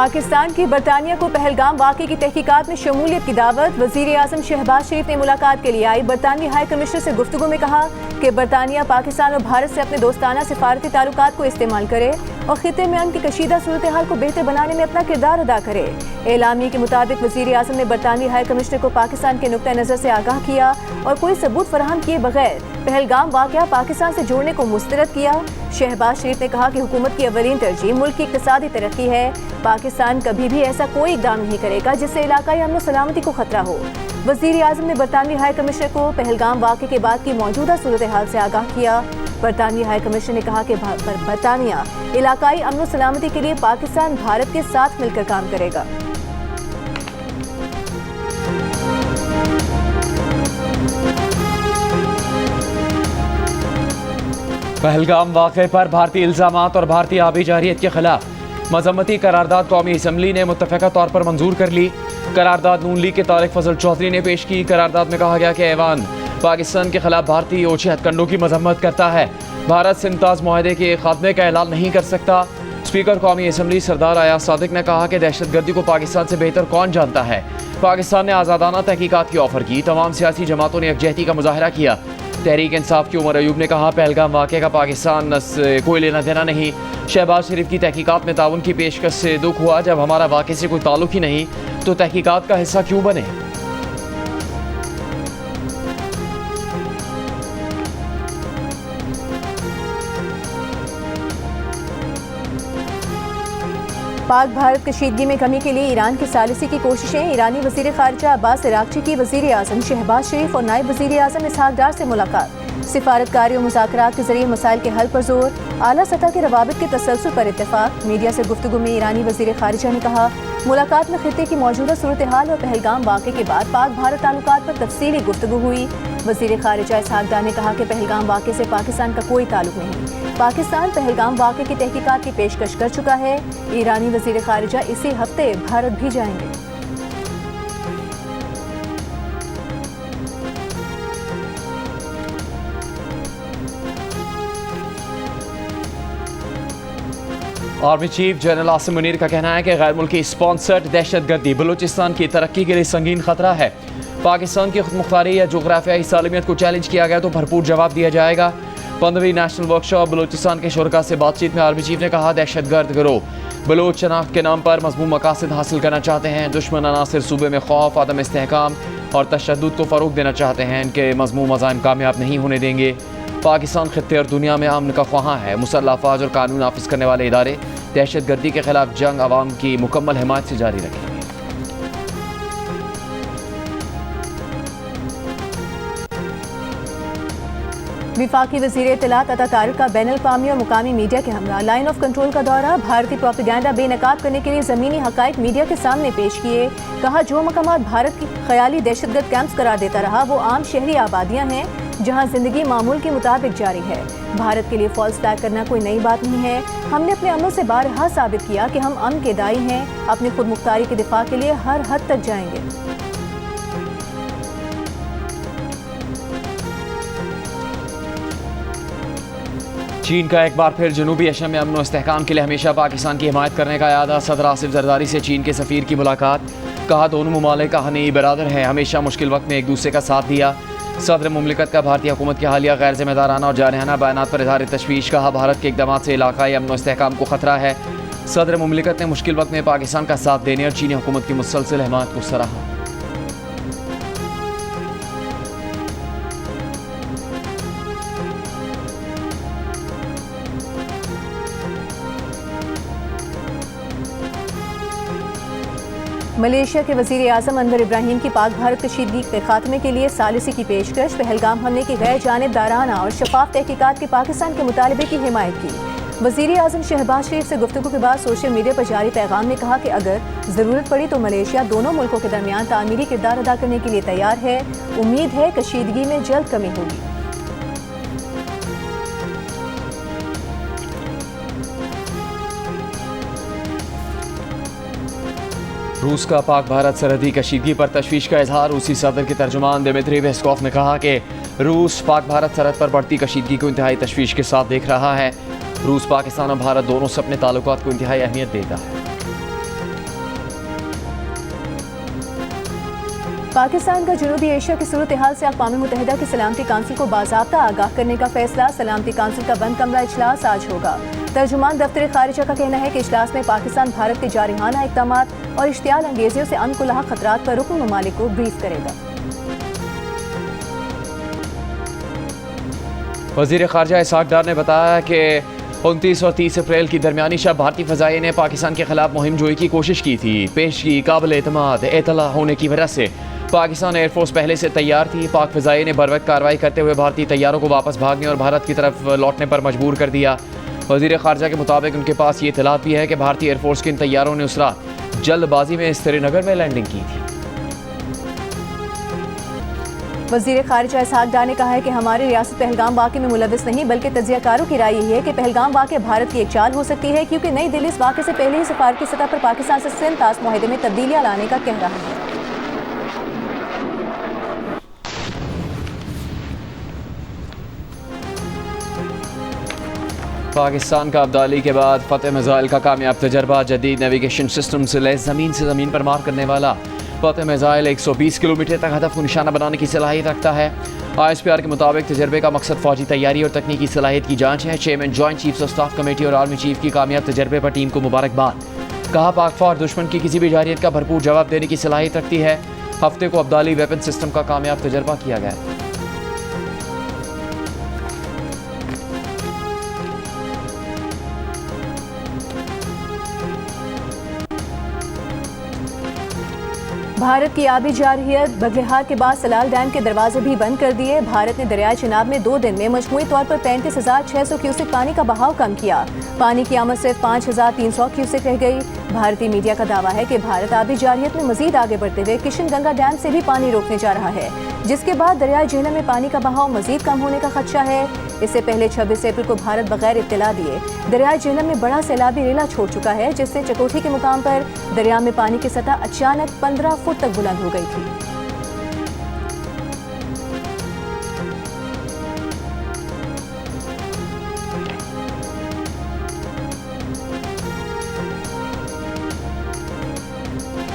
पाकिस्तान की बरतानिया को पहलगाम वाक़े की तहकीकात में शमूलियत की दावत। वज़ीर आज़म शहबाज शरीफ ने मुलाकात के लिए आई बरतानवी हाई कमिश्नर से गुफ्तगू में कहा कि बरतानिया पाकिस्तान और भारत से अपने दोस्ताना सिफारती ताल्लुकात को इस्तेमाल करे और खिते में अमन की कशीदा सूरत हाल को बेहतर बनाने में अपना किरदार अदा करे। एलामी के मुताबिक वज़ीर आज़म ने बरतानवी हाई कमिश्नर को पाकिस्तान के नुक्ता नज़र से आगाह किया और कोई सबूत फराहम किए बगैर पहलगाम वाक़या पाकिस्तान से जोड़ने को मुस्तरद किया। शहबाज शरीफ ने कहा कि हुकूमत की अवलीन तरजीह मुल्क की इक़्तिसादी तरक्की है। पाकिस्तान कभी भी ऐसा कोई इक़दाम नहीं करेगा जिससे इलाकाई अमन सलामती को खतरा हो। वज़ीर आज़म ने बरतानवी हाई कमिश्नर को पहलगाम वाक़े के बाद की मौजूदा सूरत हाल से आगाह किया। बरतानवी हाई कमिश्नर ने कहा कि बरतानिया इलाकाई अमन सलामती के लिए पाकिस्तान भारत के साथ मिलकर काम करेगा। पहलगाम वाक़े पर भारतीय इल्ज़ामात और भारतीय आबी जारियत के खिलाफ मजम्मती करारदाद कौमी असम्बली ने मुत्तफ़िक़ा तौर पर मंजूर कर ली। करारदाद नून लीग के तारिक फजल चौधरी ने पेश की। करारदाद में कहा गया कि ऐवान पाकिस्तान के खिलाफ भारतीय ओछे हथकंडों की मजम्मत करता है। भारत से मुमताज़ मुआहदे के खात्मे का ऐलान नहीं कर सकता। स्पीकर कौमी असम्बली सरदार अयाज सादिक ने कहा कि दहशतगर्दी को पाकिस्तान से बेहतर कौन जानता है। पाकिस्तान ने आज़ादाना तहकीकात की ऑफर की। तमाम सियासी जमातों ने यकजहती का मुजाहरा किया। तहरीक इंसाफ के उमर अयूब ने कहा पहलगाम वाक़े का पाकिस्तान से कोई लेना देना नहीं। शहबाज शरीफ की तहकीकात में ताउन की पेशकश से दुख हुआ। जब हमारा वाक़े से कोई ताल्लुक ही नहीं तो तहकीकात का हिस्सा क्यों बने। पाक भारत कशीदगी में कमी के लिए ईरान की सालिसी की कोशिशें। ईरानी वज़ीर ख़ारिजा अब्बास अराग़ची की वज़ीर आज़म शहबाज शरीफ और नायब वज़ीर आज़म इसहाक़ डार से मुलाकात। सिफारतकारी और मुज़ाकरात के ज़रिए मसाइल के हल पर जोर। आला सतह के रवाबित के तसलसल पर इत्तेफ़ाक़। मीडिया से गुफ्तगू में ईरानी वज़ीर ख़ारिजा ने कहा मुलाकात में खित्ते की मौजूदा सूरत हाल और पहलगाम वाक़े के बाद पाक भारत ताल्लुकात पर तफसीली गुफ्तगू हुई। वज़ीर ख़ारिजा इसहाक़ डार ने कहा कि पहलगाम वाक़े से पाकिस्तान का कोई ताल्लुक नहीं। पाकिस्तान पहलगाम वाक़े की तहकीकात की पेशकश कर चुका है। ईरानी वज़ीर ख़ारिजा इसी हफ्ते भारत भी जाएंगे। Army chief general Asim Munir का कहना है कि गैर मुल्की स्पॉन्सर्ड दहशतगर्दी बलूचिस्तान की तरक्की के लिए संगीन खतरा है। पाकिस्तान की खुदमुख्तारी या जोग्राफियाई सालमियत को चैलेंज किया गया तो भरपूर जवाब दिया जाएगा। 15वीं नेशनल वर्कशॉप बलूचिस्तान के शुरका से बातचीत में आर्मी चीफ ने कहा दहशतगर्द गिरोह बलूच शनाख्त के नाम पर मज़मूम मकासद हासिल करना चाहते हैं। दुश्मन अनासिर सूबे में खौफ, अदम इस्तेहकाम और तशद्दुद को फ़रोग़ देना चाहते हैं। इनके मज़मूम अज़ाइम कामयाब नहीं होने देंगे। पाकिस्तान खित्ते और दुनिया में अमन का ख्वाहां है। मुसल्लह अफ़वाज और कानून नाफिज करने वाले इदारे दहशतगर्दी के खिलाफ जंग अवाम की मुकम्मल हिमायत से जारी रखेंगे। विफाकी वज़ीर इत्तलात अता तारिक का बैनुल अक़वामी और मुकामी मीडिया के हमरा लाइन ऑफ कंट्रोल का दौरा। भारतीय प्रोपेगेंडा बेनकाब करने के लिए ज़मीनी हक़ाइक़ मीडिया के सामने पेश किए। कहा जो मकामात भारत की ख़याली दहशतगर्द कैंप्स करार देता रहा वो आम शहरी आबादियाँ हैं जहाँ ज़िंदगी मामूल के मुताबिक जारी है। भारत के लिए फॉल्स फ्लैग करना कोई नई बात नहीं है। हमने अपने अमल से बारहा साबित किया कि हम अमन के दाई हैं। अपनी खुद मुख्तारी के दिफा के लिए हर हद तक जाएंगे। चीन का एक बार फिर जनूबी एशिया में अमन और इस्तेहकाम के लिए हमेशा पाकिस्तान की हिमायत करने का इरादा। सदर आसिफ जरदारी से चीन के सफ़ीर की मुलाकात। कहा दोनों ममालिक हनी बरादर हैं, हमेशा मुश्किल वक्त में एक दूसरे का साथ दिया। सदर मुमलिकत का भारतीय हुकूमत के हालिया गैर जिम्मेदाराना और जारहाना बयानात पर इज़हार तशवीश। कहा भारत के इक़दाम से इलाकाई अमन और इस्तेहकाम को खतरा है। सदर मुमलिकत ने मुश्किल वक्त में पाकिस्तान का साथ देने और चीनी हुकूमत की मुसलसल हिमायत को सराहा। मलेशिया के वज़ीर आज़म अनवर इब्राहीम की पाक भारत कशीदगी के खात्मे के लिए सालिसी की पेशकश। पहलगाम हमले की गैर जानिबदाराना और शफाफ तहकीकात के पाकिस्तान के मुतालबे की हिमायत की। वज़ीर आज़म शहबाज शरीफ से गुफ्तगू के बाद सोशल मीडिया पर जारी पैगाम में कहा कि अगर ज़रूरत पड़ी तो मलेशिया दोनों मुल्कों के दरमियान तामीरी किरदार अदा करने के लिए तैयार है। उम्मीद है कशीदगी में जल्द कमी होगी। रूस का पाक भारत सरहदी कशीदगी पर तशवीश का इजहार। रूसी सदर के तर्जुमान दिमित्री पेस्कोव ने कहा कि रूस पाक भारत सरहद पर बढ़ती कशीदगी को इंतहाई तशवीश के साथ देख रहा है। रूस पाकिस्तान और भारत दोनों से अपने ताल्लुकात को इंतहाई अहमियत देता है। पाकिस्तान का जनूबी एशिया की सूरत हाल से अक़वाम मुत्तहिदा की सलामती काउंसिल को बाज़ाब्ता आगाह करने का फैसला। सलामती काउंसिल का बंद कमरा इजलास आज होगा। तर्जुमान दफ्तर खारिजा का कहना है कि इजलास में पाकिस्तान भारत के जारिहाना इक़दाम और इश्तियाल अंगेजियों से अनकुलह खतरात पर रुकन ममालिक को ब्रीफ करेगा। वज़ीर ख़ारिजा इसहाक़ डार ने बताया कि 29 और 30 अप्रैल की दरमियानी शब भारतीय फ़ज़ाइया ने पाकिस्तान के खिलाफ मुहिम जोई की कोशिश की थी। पेश की काबिल एतमाद एतला होने की वजह से पाकिस्तान एयरफोर्स पहले से तैयार थी। पाक फ़ज़ाइया ने बरवक्त कार्रवाई करते हुए भारतीय तैयारों को वापस भागने और भारत की तरफ लौटने पर मजबूर कर दिया। वज़ीर ख़ारिजा के मुताबिक उनके पास ये इत्तलात भी है कि भारतीय एयरफोर्स के इन तैयारों ने उस रात जल्दबाजी में श्रीनगर में लैंडिंग की थी। वज़ीर ख़ारिजा इसहाक़ डार ने कहा है कि हमारी रियासत पहलगाम वाक़े में मुलविस नहीं बल्कि तज्ज़ियाकारों की राय यही है कि पहलगाम वाक़े भारत की एक चाल हो सकती है, क्योंकि नई दिल्ली इस वाक़े से पहले ही सफारती सतह पर पाकिस्तान से सिंध तास मुआहदे में तब्दीलियाँ लाने का कह रहा है। पाकिस्तान का अब्दाली के बाद फ़तेह मिज़ाइल का कामयाब तजर्बा। जदीद नेविगेशन सिस्टम से लैस ज़मीन पर मार करने वाला फ़तेह मिज़ाइल 120 किलोमीटर तक हदफ को निशाना बनाने की सलाहियत रखता है। ISPR के मुताबिक तजर्बे का मकसद फ़ौजी तैयारी और तकनीकी सलाहियत की जाँच है। Chairman joint chiefs of staff committee और आर्मी चीफ की कामयाब तजर्बे पर टीम को मुबारकबाद। कहा पाक फ़ौज दुश्मन की किसी भी जारियत का भरपूर जवाब देने की सलाहियत रखती है। हफ्ते को अब्दाली वेपन सिस्टम का कामयाब तजर्बा किया गया। भारत की आबी जारहियत बगलिहार के बाद सलाल डैम के दरवाजे भी बंद कर दिए। भारत ने दरियाई चिनाब में 2 दिन में मजमूई तौर पर 35,600 क्यूसेक पानी का बहाव कम किया। पानी की आमद सिर्फ 5,300 क्यूसेक रह गई। भारतीय मीडिया का दावा है कि भारत आबी जारहियत में मजीद आगे बढ़ते हुए किशन गंगा डैम से भी पानी रोकने जा रहा है, जिसके बाद दरियाई झेलम में पानी का बहाव मजीद कम होने का खदशा है। इससे पहले 26 अप्रैल को भारत बगैर इत्तला दिए दरियाई झेलम में बड़ा सैलाबी रेला छोड़ चुका है, जिससे चकोठी के मुकाम पर दरिया में पानी की सतह अचानक 15 फुट तक बुलंद हो गई थी।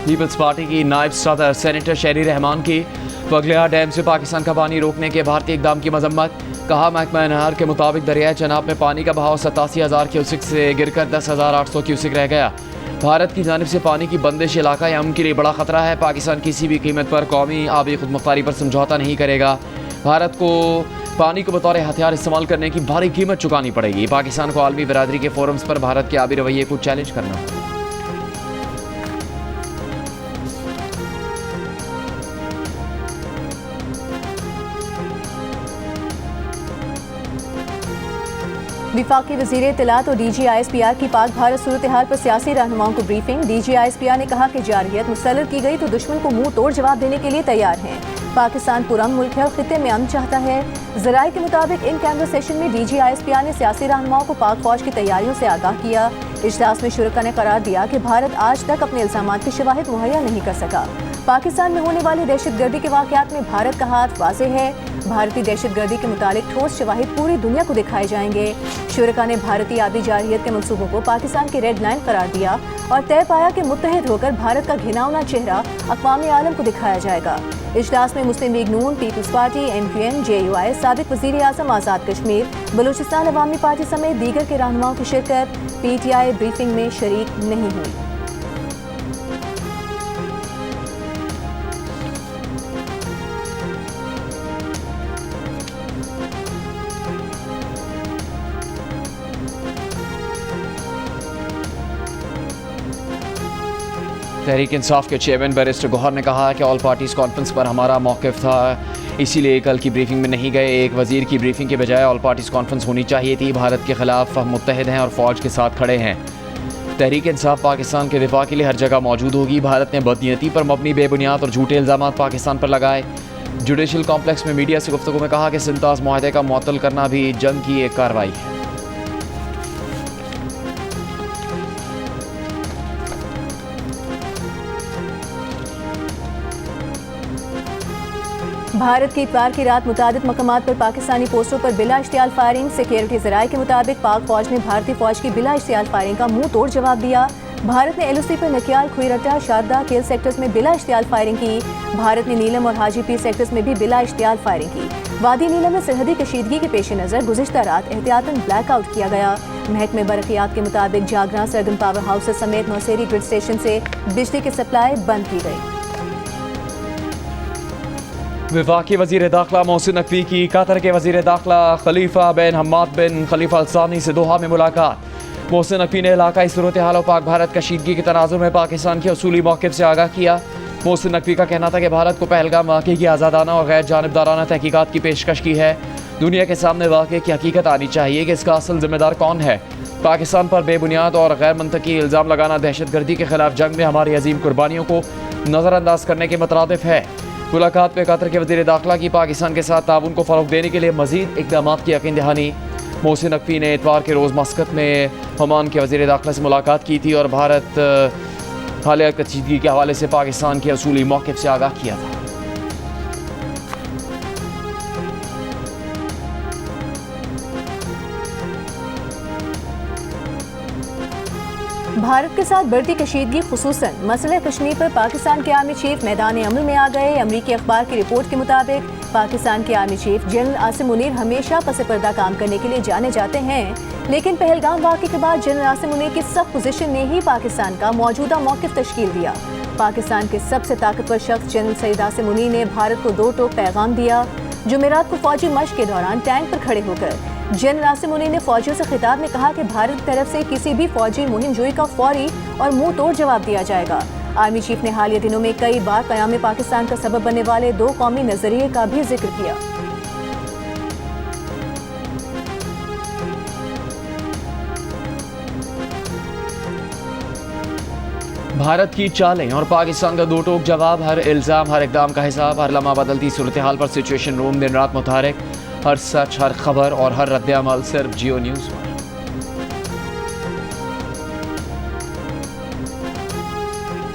पीपल्स पार्टी की नायब सदर सेनेटर शहरी रहमान की बगलिहार डैम से पाकिस्तान का पानी रोकने के भारतीय इक़दाम की मजम्मत। कहा महकमा नहर के मुताबिक दरियाई चनाब में पानी का बहाव 87,000 क्यूसिक से गिरकर 10,800 क्यूसिक रह गया। भारत की जानिब से पानी की बंदिश इलाका अमन के लिए बड़ा खतरा है। पाकिस्तान किसी भी कीमत पर कौमी आबी खुदमुख्तारी पर समझौता नहीं करेगा। भारत को पानी को बतौर हथियार इस्तेमाल करने की भारी कीमत चुकानी पड़ेगी। पाकिस्तान को आलमी बरादरी के फोरम्स पर भारत के आबी रवैये को चैलेंज करना होगा। विफाकी वज़ीर इत्तलात और DG ISPR की पाक भारत सूरत हाल पर सियासी रहनुमाओं को ब्रीफिंग। DG ISPR ने कहा कि जारहियत मुसल्लत की गई तो दुश्मन को मुंह तोड़ जवाब देने के लिए तैयार हैं। पाकिस्तान पुरअमन मुल्क है और खित्ते में अमन चाहता है। ज़राए के मुताबिक इन कैमरा सेशन में DG ISPR ने सियासी रहनुमाओं को पाक फौज की तैयारियों से आगाह किया। इजलास में शुरका ने करार दिया कि भारत आज तक अपने इल्ज़ामात की शवाहिद मुहैया नहीं कर सका। पाकिस्तान में होने वाली दहशतगर्दी के वाक़यात में भारत का हाथ वाज़ेह है। भारतीय दहशतगर्दी के मुतालिक ठोस शवाहिद पूरी दुनिया को दिखाए जाएंगे। शुरका ने भारतीय आबी जारहियत के मंसूबों को पाकिस्तान की रेड लाइन करार दिया और तय पाया कि मुत्तहिद होकर भारत का घिनौना चेहरा अक़वाम आलम को दिखाया जाएगा। इजलास में मुस्लिम लीग नून, पीपल्स पार्टी, MQM, JUI, साबिक़ वज़ीर आज़म आज़ाद कश्मीर, बलूचिस्तान अवामी पार्टी समेत दीगर के रहनुमाओं की शिरकत। PTI ब्रीफिंग में शरीक नहीं हुई। तहरीक इंसाफ के चेयरमैन बैरिस्टर गौहर ने कहा कि ऑल पार्टीज़ कॉन्फ्रेंस पर हमारा मौक़िफ़ था, इसीलिए कल की ब्रीफिंग में नहीं गए। एक वज़ीर की ब्रीफिंग के बजाय ऑल पार्टीज़ कॉन्फ्रेंस होनी चाहिए थी। भारत के ख़िलाफ़ हम मुत्तहिद हैं और फ़ौज के साथ खड़े हैं। तहरीक इंसाफ पाकिस्तान के दिफा के लिए हर जगह मौजूद होगी। भारत ने बदनीयती पर मबनी बेबुनियाद और झूठे इल्ज़ाम पाकिस्तान पर लगाए। जुडिशल कॉम्प्लेक्स में मीडिया से गुफ्तगू में कहा कि सिंताज मुआहदे का मुअत्तल करना भी जंग की एक कार्रवाई है। भारत की इतवार की रात मुतादिद मकामात पर पाकिस्तानी पोस्टों पर बिला इश्तियाल फायरिंग। सिक्योरिटी ज़राए के मुताबिक पाक फौज ने भारतीय फौज की बिला इश्तियाल फायरिंग का मुंह तोड़ जवाब दिया। भारत ने LOC पर नकियाल, खुईरट्टा, शारदा, केल सेक्टर्स में बिला इश्तियाल फायरिंग की। भारत ने नीलम और हाजीपीर सेक्टर्स में भी बिला इश्तियाल फायरिंग की। वादी नीलम में सरहदी कशीदगी के पेश नज़र गुज़िश्ता रात एहतियातन ब्लैकआउट किया गया। महकमे बरक़ियात के मुताबिक जागरा, सरगन पावर हाउसेस समेत नौसेरी ग्रिड स्टेशन से बिजली की सप्लाई बंद की गई। वफाकी वज़ीर दाखिला मोहसिन नकवी की कतर के वज़ीर दाखिला खलीफा बिन हम्माद बिन खलीफा अल-सानी से दोहा में मुलाकात। मोहसिन नकवी ने इलाकाई सूरत हाल और पाक भारत कशीदगी के तनाजुर में पाकिस्तान के उसूली मौक़िफ़ से आगाह किया। मोहसिन नकवी का कहना था कि भारत को पहलगाम वाक़े की आज़ादाना और गैर जानिबदाराना तहकीकात की पेशकश की है। दुनिया के सामने वाक़े की हकीकत आनी चाहिए कि इसका असल जिम्मेदार कौन है। पाकिस्तान पर बेबुनियाद और गैर मंतकी इल्ज़ाम लगाना दहशतगर्दी के खिलाफ जंग में हमारी अजीम कुर्बानियों को नज़रअंदाज करने के मुतरादिफ है। मुलाकात में कतर के वज़ीर दाखिला की पाकिस्तान के साथ ताउन को फ़रोग़ देने के लिए मज़ीद इक़दामात की यकीन दहानी। मोहसिन नकवी ने इतवार के रोज़ मस्कत में ओमान के वज़ीर दाखिला से मुलाकात की थी और भारत हालिया कशीदगी के हवाले से पाकिस्तान के असूली मौक़िफ़ से आगाह किया था। भारत के साथ बढ़ती कशीदगी खुसूसन मसले कश्मीर पर पाकिस्तान के आर्मी चीफ मैदान अमल में आ गए। अमरीकी अखबार की रिपोर्ट के मुताबिक पाकिस्तान के army chief general Asim Munir हमेशा पस पर्दा काम करने के लिए जाने जाते हैं, लेकिन पहलगाम वाक़े के बाद जनरल आसिम मुनीर की सब पोजीशन ने ही पाकिस्तान का मौजूदा मौक़िफ़ तश्कील दिया। पाकिस्तान के सबसे ताकतवर शख्स जनरल सईद आसिम मुनीर ने भारत को दो टोक पैगाम दिया। जुमेरात को फौजी मश्क के दौरान टैंक पर खड़े होकर जनरल आसिम मुनीर ने फौजियों से खिताब में कहा कि भारत की तरफ से किसी भी फौजी मुहिम जोई का फौरी और मुंह तोड़ जवाब दिया जाएगा। आर्मी चीफ ने हालिया दिनों में कई बार क़याम पाकिस्तान का सबब बनने वाले दो कौमी नजरिए का भी जिक्र किया। भारत की चालें और पाकिस्तान का दो टोक जवाब, हर इल्ज़ाम, हर इक़दाम का हिसाब, हर लम्हा बदलती सूरत हाल पर सिचुएशन रूम दिन रात मुतारिक, हर सच, हर खबर और हर रद्द-ए-अमल सिर्फ जियो न्यूज़ पर।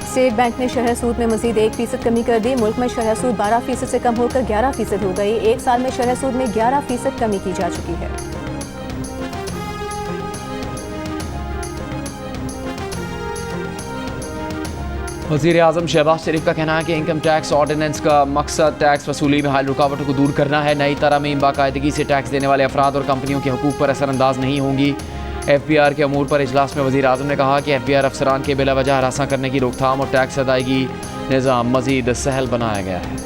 स्टेट बैंक ने शरह सूद में मजीद 1% कमी कर दी। मुल्क में शरह सूद 12% से कम होकर 11% हो गई। एक साल में शरह सूद में 11% कमी की जा चुकी है। वज़ीर आज़म शहबाज शरीफ का कहना है कि इनकम टैक्स ऑर्डिनेंस का मकसद टैक्स वसूली में हाल रुकावटों को दूर करना है। नई तरमीम बाकायदगी से टैक्स देने वाले अफराद और कंपनियों के हकूक़ पर असरअंदाज नहीं होंगी। FBR के अमूर पर इजलास में वज़ीर आज़म ने कहा कि FBR अफसरान के बिला वजह हरासा करने की रोकथाम और टैक्स अदायगी निज़ाम मज़ीद सहल बनाया गया है।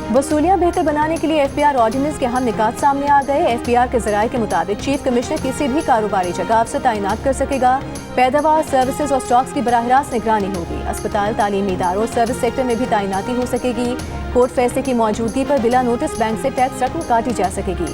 वसूलियाँ बेहतर बनाने के लिए FBR ऑर्डिनेंस के अहम निकात सामने आ गए। FBR के ज़राए के मुताबिक चीफ कमिश्नर किसी भी कारोबारी जगह अफसर तैनात कर सकेगा। पैदावार, सर्विसेज और स्टॉक्स की बराह रास्त निगरानी होगी। अस्पताल, तालीमी इदारों और सर्विस सेक्टर में भी तैनाती हो सकेगी। कोर्ट फैसले की मौजूदगी पर बिला नोटिस बैंक से टैक्स रकम काटी जा सकेगी।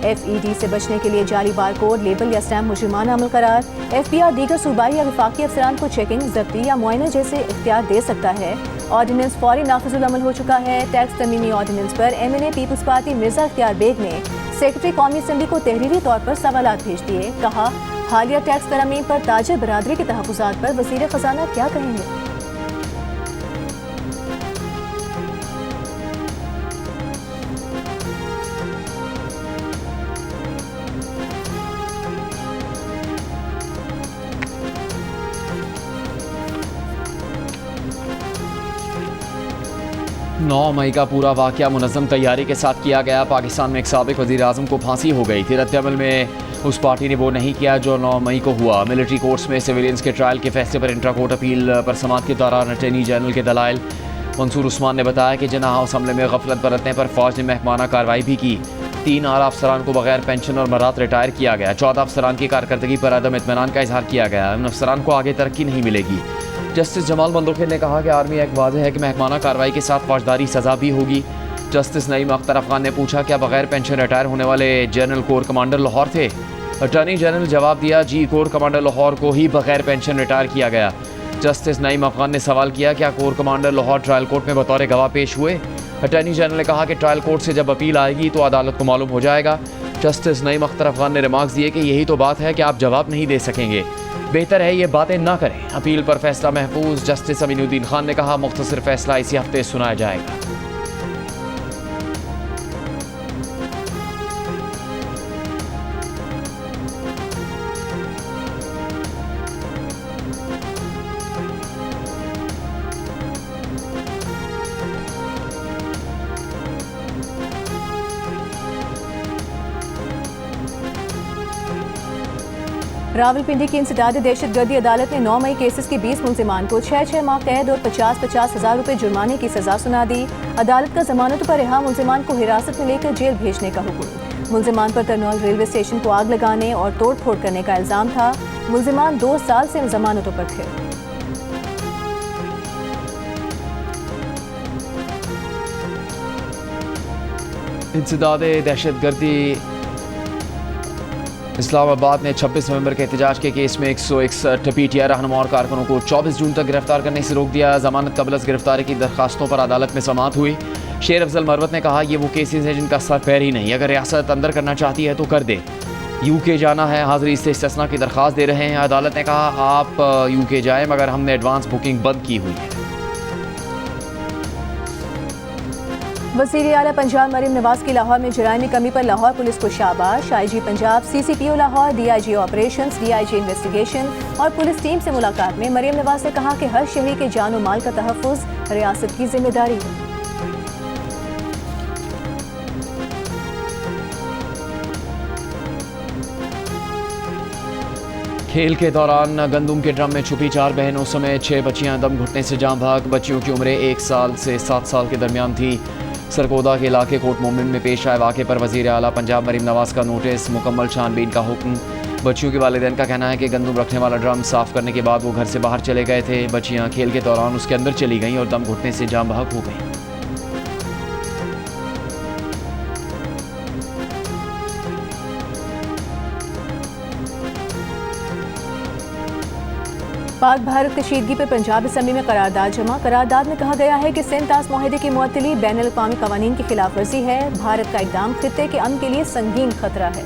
FED से बचने के लिए जाली बारकोड, लेबल या स्टैम्प मुजरिमाना अमल करार। FBR दीगर सूबाई या वफाकी अफसरान को चेकिंग, जब्ती या मुआयना जैसे इख्तियार दे सकता है। ऑर्डिनेंस फौरी नाफिजुल अमल हो चुका है। टैक्स तरमीमी ऑर्डिनेंस पर MNA पीपल्स पार्टी मिर्जा इख्तियार बेग ने सेक्रेटरी कौमी असम्बली को तहरीरी तौर पर सवालात भेज दिए। कहा, हालिया टैक्स तरमीम पर ताजिर बरादरी के तहफ़्फ़ुज़ात पर वज़ीर ख़ज़ाना क्या कहेंगे। नौ मई का पूरा वाक़या मुनज़्ज़म तैयारी के साथ किया गया। पाकिस्तान में एक साबिक़ वज़ीर आज़म को फांसी हो गई थी। रद्द-ए-अमल में उस पार्टी ने वो नहीं किया जो 9 मई को हुआ। मिलिट्री कोर्ट्स में सिविलियंस के ट्रायल के फैसले पर इंट्रा कोर्ट अपील पर समाअत के दौरान अटॉर्नी जनरल के दलाइल मंसूर उस्मान ने बताया कि जिन्ना हाउस हमले में गफलत बरतने पर फ़ौज ने महकमाना कार्रवाई भी की। 3 आला अफसरान को बगैर पेंशन और मरात रिटायर किया गया। 14 अफसरान की कारकर्दगी पर अदम इत्मीनान का इजहार किया गया। उन अफसरान को आगे तरक्की नहीं मिलेगी। जस्टिस जमाल मंदोखिल ने कहा कि आर्मी एक्ट वाज़ेह है कि महकमाना कार्रवाई के साथ फौजदारी सज़ा भी होगी। जस्टिस नईम अख्तर अफगान ने पूछा, क्या बगैर पेंशन रिटायर होने वाले जनरल कोर कमांडर लाहौर थे? अटॉर्नी जनरल जवाब दिया, जी, कोर कमांडर लाहौर को ही बगैर पेंशन रिटायर किया गया। जस्टिस नईम अफगान ने सवाल किया, क्या core commander Lahore trial court में बतौर गवाह पेश हुए? अटॉर्नी जनरल ने कहा कि ट्रायल कोर्ट से जब अपील आएगी तो अदालत को मालूम हो जाएगा। जस्टिस नईम अख्तर अफगान ने रिमार्क्स दिए कि यही तो बात है कि आप जवाब नहीं दे सकेंगे, बेहतर है ये बातें ना करें। अपील पर फैसला महफूज। जस्टिस अमीनुद्दीन खान ने कहा, मुख्तसर फैसला इसी हफ्ते सुनाया जाएगा। रावलपिंडी की इंसदाद दहशतगर्दी अदालत ने 9 मई केसेस के 20 मुलजिमान को 6 माह कैद और 50-50 हज़ार रुपए जुर्माने की सजा सुना दी। अदालत का जमानतों पर रिहा मुलजिमान को हिरासत में लेकर जेल भेजने का हुक्म। मुलजिमान पर तरनौल रेलवे स्टेशन को आग लगाने और तोड़ फोड़ करने का इल्जाम था। मुलजिमान 2 साल से जमानतों पर थे। इंसदाद दहशतगर्दी इस्लामाबाद ने 26 नवंबर के एहतजाज के केस में 161 PTI रहनुमा और कारकुनों को 24 जून तक गिरफ्तार करने से रोक दिया। जमानत कबलस गिरफ्तारी की दरखास्तों पर अदालत में समाअत हुई। शेर अफजल मरवत ने कहा, ये वो केसेस हैं जिनका सर पैर ही नहीं, अगर रियासत अंदर करना चाहती है तो कर दे। UK जाना है, हाजिरी से इस्तिस्ना की दरख्वास्त दे रहे हैं। अदालत ने कहा, आप UK जाएं मगर हमने एडवांस बुकिंग बंद की हुई है। वज़ीर आला पंजाब मरीम नवाज की लाहौर में जराइम कमी पर लाहौर पुलिस को शाबाश। IG Punjab, CCPO Lahore, DIG operations, DIG investigation और पुलिस टीम से मुलाकात में मरीम नवाज ने कहा कि हर शहरी के जान और माल का तहफ़्फ़ुज़ रियासत की जिम्मेदारी है। खेल के दौरान गंदुम के ड्रम में छुपी 4 बहनों समेत 6 बच्चियां दम घुटने से जाँ भाग। बच्चियों की उम्रें 1 साल से 7 साल के दरमियान थी। सरगोदा के इलाके कोट मोमिन में पेश आए वाक़े पर वज़ीर आला पंजाब मरीम नवाज का नोटिस, मुकम्मल छानबीन का हुक्म। बच्चियों के वालिदैन का कहना है कि गंदुम रखने वाला ड्रम साफ़ करने के बाद वो घर से बाहर चले गए थे। बच्चियाँ खेल के दौरान उसके अंदर चली गईं और दम घुटने से जाँ भाग हो गईं। पाक भारत कशीदगी पर पंजाब असम्बली में करारदाद जमा। करारदाद में कहा गया है कि सिंध तास मुआहदे की मुअत्तली बैनुल अक़वामी क़वानीन की खिलाफ वर्जी है। भारत का इक़दाम खित्ते के अमन के लिए संगीन खतरा है।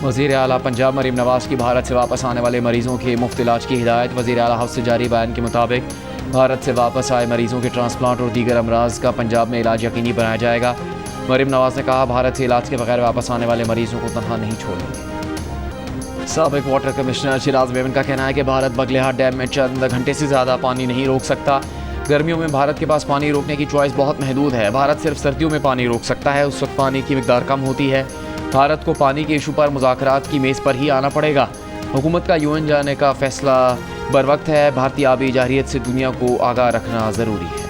वज़ीर आला पंजाब मरीम नवाज की भारत से वापस आने वाले मरीजों के मुफ्त इलाज की हिदायत। वज़ीर आला हाउस से जारी बयान के मुताबिक भारत से वापस आए मरीजों के ट्रांसप्लांट और दीगर अमराज का पंजाब में इलाज यकीनी बनाया जाएगा। मरीम नवाज ने कहा, भारत से इलाज के बगैर वापस आने वाले मरीजों को तनहा नहीं छोड़ेंगे। साबिक वाटर कमिश्नर शिराज बेवन का कहना है कि भारत बगलेहाट डैम में चंद घंटे से ज़्यादा पानी नहीं रोक सकता। गर्मियों में भारत के पास पानी रोकने की चॉइस बहुत महदूद है। भारत सिर्फ सर्दियों में पानी रोक सकता है, उस वक्त पानी की मिकदार कम होती है। भारत को पानी के इशू पर मुज़ाकरात की मेज़ पर ही आना पड़ेगा। हुकूमत का UN जाने का फैसला बरवक्त है। भारतीय आबी जारियत से दुनिया को आगाह रखना ज़रूरी है।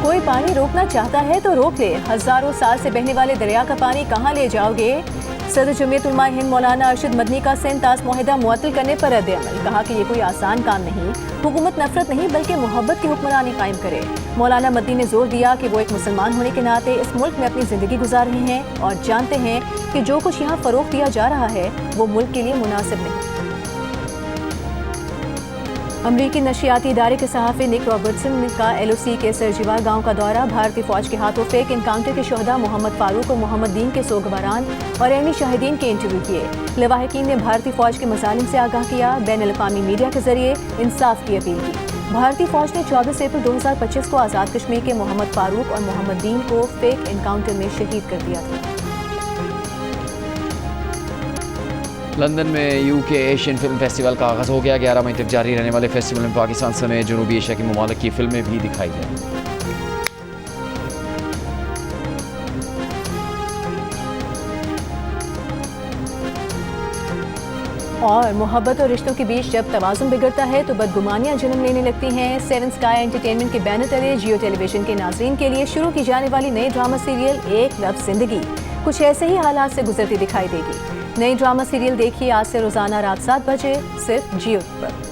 कोई पानी रोकना चाहता है तो रोक ले। हजारों साल से बहने वाले दरिया का पानी कहाँ ले जाओगे? सदर जमीयत उलमा हिंद मौलाना अरशद मदनी का सिंध तास मुआहदा मुअत्तल करने पर रद्द-ए-अमल। कहा कि ये कोई आसान काम नहीं, हुकूमत नफरत नहीं बल्कि मोहब्बत की हुक्मरानी कायम करे। मौलाना मदनी ने जोर दिया कि वो एक मुसलमान होने के नाते इस मुल्क में अपनी ज़िंदगी गुजार रहे हैं और जानते हैं कि जो कुछ यहाँ फ़रोख्त दिया जा रहा है वो मुल्क के लिए मुनासिब नहीं। अमरीकी नशियाती इदारे के सहाफ़ी निक रॉबर्टसन का LOC के सरजीवार गांव का दौरा। भारतीय फ़ौज के हाथों फेक इनकाउंटर के शोहदा मोहम्मद फारूक और मोहम्मद दीन के सोगवारान और एनी शाहिदीन के इंटरव्यू किए। लवाहिकीन ने भारतीय फ़ौज के मसालिम से आगाह किया। बैनुल अक़वामी मीडिया के जरिए इंसाफ की अपील की। भारतीय फ़ौज ने 24 अप्रैल 2025 को आज़ाद कश्मीर के मोहम्मद फारूक और मोहम्मद दीन को फेक इनकाउंटर में शहीद कर दिया था। लंदन में UK एशियन फिल्म फेस्टिवल का आगाज़ हो गया। 11 मई तक जारी रहने वाले फेस्टिवल में पाकिस्तान समेत जनूबी एशिया के ममालिक की फिल्में भी दिखाई जाएंगी। और मोहब्बत और रिश्तों के बीच जब तवाज़ुन बिगड़ता है तो बदगुमानियां जन्म लेने लगती हैं। 7 स्काई एंटरटेनमेंट के बैनर तले जियो टेलीविजन के नाज़रीन के लिए शुरू की जाने वाली नई ड्रामा सीरियल एक लफ्ज़ ज़िंदगी कुछ ऐसे ही हालात से गुजरती दिखाई देगी। नई ड्रामा सीरियल देखिए आज से रोज़ाना रात 7 बजे सिर्फ जियो पर।